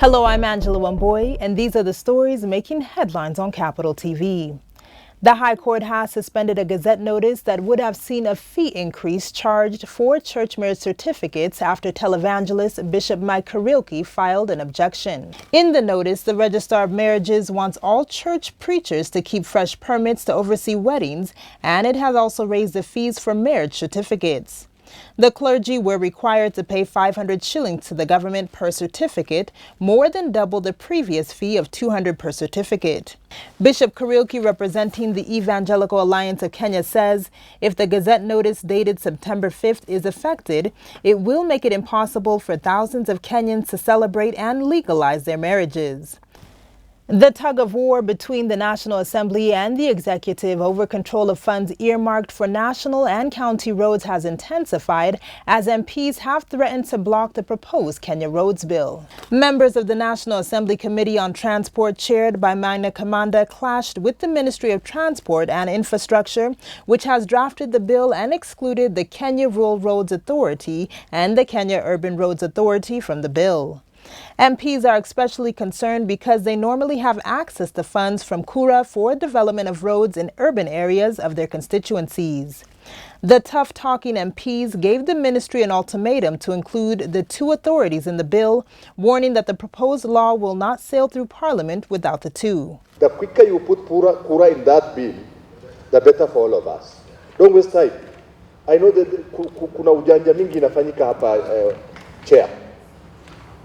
Hello, I'm Angela Wamboy, and these are the stories making headlines on Capitol TV. The High Court has suspended a Gazette notice that would have seen a fee increase charged for church marriage certificates after televangelist Bishop Mike Karilke filed an objection. In the notice, the Registrar of Marriages wants all church preachers to keep fresh permits to oversee weddings, and it has also raised the fees for marriage certificates. The clergy were required to pay 500 shillings to the government per certificate, more than double the previous fee of 200 per certificate. Bishop Karilke, representing the Evangelical Alliance of Kenya, says if the Gazette notice dated September 5th is affected, it will make it impossible for thousands of Kenyans to celebrate and legalize their marriages. The tug of war between the National Assembly and the executive over control of funds earmarked for national and county roads has intensified as MPs have threatened to block the proposed Kenny Rhodes Bill. Members of the National Assembly Committee on Transport, chaired by Magna Commander, clashed with the Ministry of Transport and Infrastructure, which has drafted the bill and excluded the Kenya Rural Roads Authority and the Kenya Urban Roads Authority from the bill. MPs are especially concerned because they normally have access to funds from Kura for development of roads in urban areas of their constituencies. The tough-talking MPs gave the ministry an ultimatum to include the two authorities in the bill, warning that the proposed law will not sail through Parliament without the two. The quicker you put Kura in that bill, the better for all of us. Don't waste time. I know that kuna ujanja mingi inafanyika hapa, chair.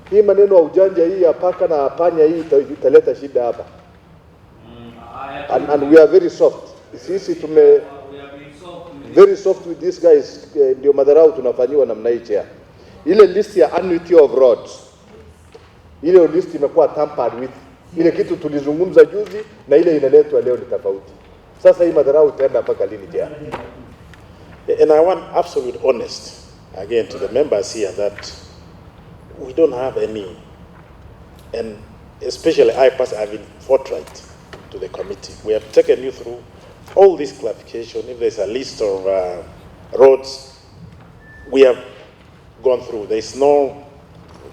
Hii maneno ujanja hii ya paka na panya hii italeta shida hapa. And we are very soft. Sisi very soft with these guys, ndio madharau tunafanyiwa namna hii chair. Ile list ya annuity of roads, ile list imekuwa tampered with. Ile kitu tulizungumza juzi na ile inaletwa leo ni tofauti. Sasa hii madharau itaenda mpaka lini chair? And I want absolute honest again to the members here that we don't have any, and especially I personally have been forthright to the committee. We have taken you through all this clarification. If there's a list of roads, we have gone through. There's no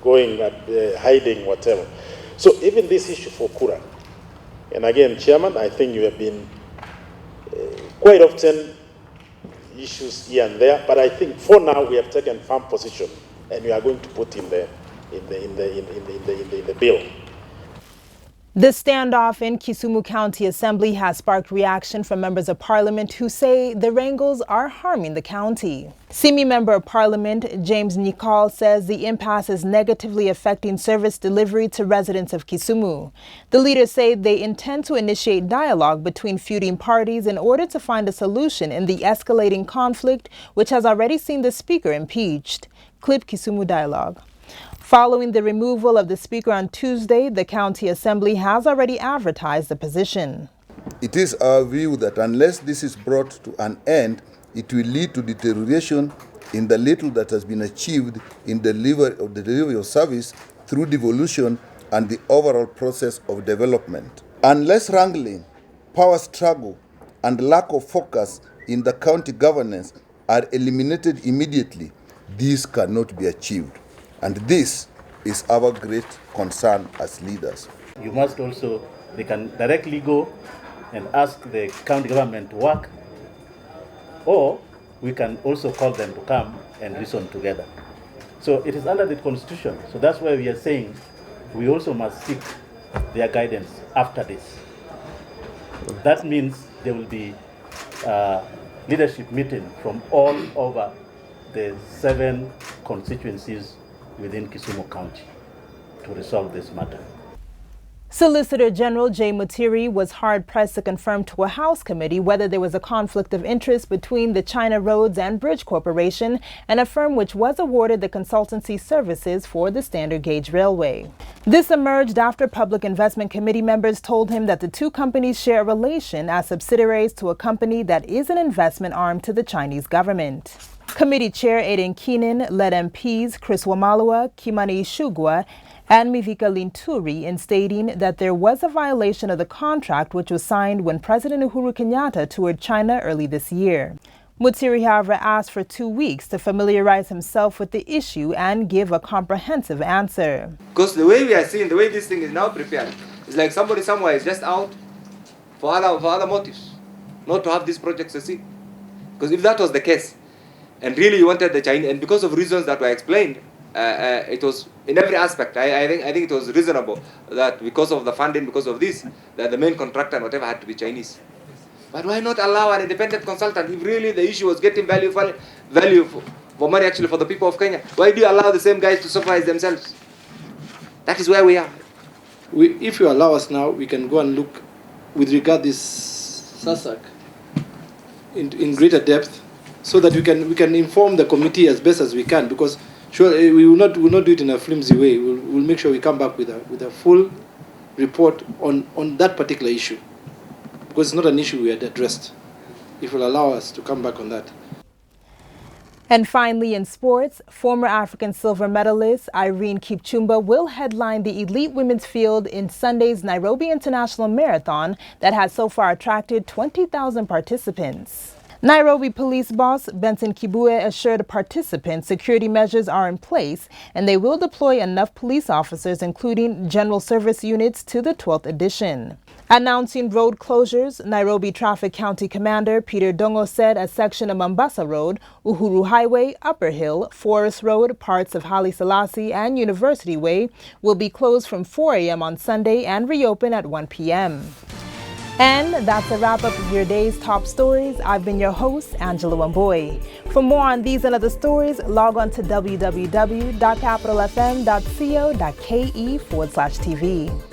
going hiding whatever. So even this issue for Kura, and again, Chairman, I think you have been quite often issues here and there, but I think for now we have taken firm position, and we are going to put in the bill. The standoff in Kisumu County Assembly has sparked reaction from members of Parliament who say the wrangles are harming the county. Simi Member of Parliament James Nikal says the impasse is negatively affecting service delivery to residents of Kisumu. The leaders say they intend to initiate dialogue between feuding parties in order to find a solution in the escalating conflict, which has already seen the Speaker impeached. Clip Kisumu dialogue. Following the removal of the Speaker on Tuesday, the County Assembly has already advertised the position. It is our view that unless this is brought to an end, it will lead to deterioration in the little that has been achieved in the delivery of service through devolution and the overall process of development. Unless wrangling, power struggle, and lack of focus in the county governance are eliminated immediately, this cannot be achieved. And this is our great concern as leaders. You must also, they can directly go and ask the county government to work, or we can also call them to come and reason together. So it is under the Constitution. So that's why we are saying we also must seek their guidance after this. That means there will be leadership meeting from all over the 7 constituencies within Kisumu County to resolve this matter. Solicitor General Jay Mutiri was hard-pressed to confirm to a House committee whether there was a conflict of interest between the China Roads and Bridge Corporation and a firm which was awarded the consultancy services for the standard gauge railway. This emerged after Public Investment Committee members told him that the two companies share a relation as subsidiaries to a company that is an investment arm to the Chinese government. Committee Chair Aiden Keenan led MPs Chris Wamalwa, Kimani Ishugwa, and Mivika Linturi in stating that there was a violation of the contract which was signed when President Uhuru Kenyatta toured China early this year. Mutiri, however, asked for 2 weeks to familiarize himself with the issue and give a comprehensive answer. Because the way we are seeing, the way this thing is now prepared, it's like somebody somewhere is just out for other motives, not to have this project succeed. Because if that was the case, and really you wanted the Chinese, and because of reasons that were explained, it was in every aspect. I think it was reasonable that because of the funding, because of this, that the main contractor and whatever had to be Chinese. But why not allow an independent consultant if really the issue was getting value for money actually for the people of Kenya? Why do you allow the same guys to supervise themselves? That is where we are. If you allow us now, we can go and look with regard this SASAC in greater depth, so that we can inform the committee as best as we can. Because sure, we will not do it in a flimsy way. We'll make sure we come back with a full report on that particular issue, because it's not an issue we had addressed. If you'll allow us to come back on that. And finally, in sports, former African silver medalist Irene Kipchumba will headline the elite women's field in Sunday's Nairobi International Marathon that has so far attracted 20,000 participants. Nairobi police boss Benson Kibue assured participants security measures are in place and they will deploy enough police officers, including general service units, to the 12th edition. Announcing road closures, Nairobi Traffic County Commander Peter Dongo said a section of Mombasa Road, Uhuru Highway, Upper Hill, Forest Road, parts of Haile Selassie and University Way will be closed from 4 a.m. on Sunday and reopen at 1 p.m. And that's a wrap up of your day's top stories. I've been your host, Angela Wamboy. For more on these and other stories, log on to www.capitalfm.co.ke/TV.